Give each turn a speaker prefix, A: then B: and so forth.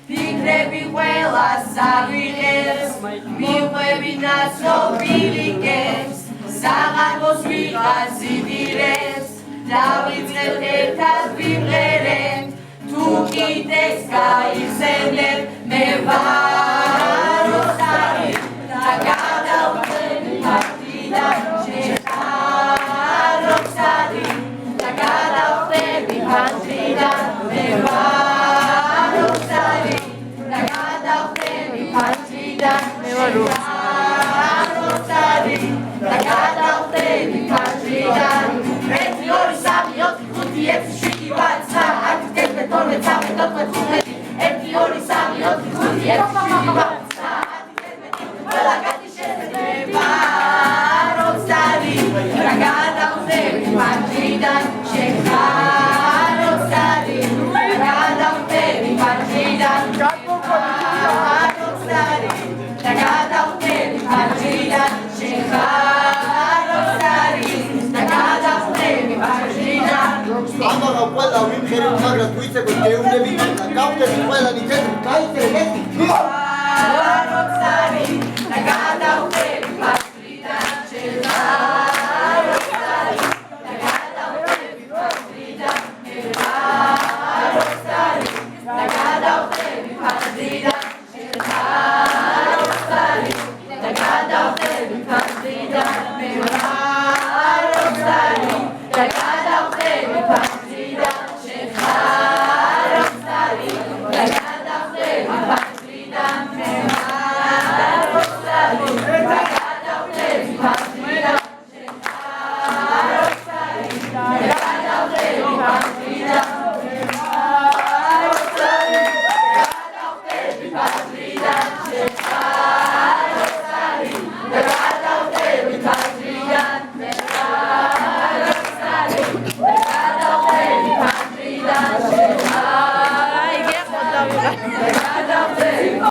A: Ფიქრები ყველა სავიღებს, მიყვები ნაცნობილიკებს, საღამოს ვიღაც იდირებს, დავიწყებ ერთად ვიმღერებ, თუ კიდეც გაიხსენებ, მე ვარ ოსტარი და გადავხდები ფართიდან, შეხარ ოსტარი და გადავხდები ფართიდან, მე ვარ ოსტარი და გადავხდები ფართიდან, შეხარ ოსტარი და გადავხდები ფართიდან. 1 2 3 4 5 6 7 8 9 10 11 12 13 1 2 3 4 5 6 7 ყველა გადი შეძება როცარი და გადავხდები ფართიდან, შეხარ ოსტარი და გადავხდები ფართიდან, შეხარ ოსტარი და გადავხდები ფართიდან, შეხარ ოსტარი და გადავხდები ფართიდან.
B: ამაღა ყველა ვიმღერებ, მაგრამ თუ იცეკვეთ გეუბნები და გავხდები ყველანი თეთრი, გაიწერეთ ერთი.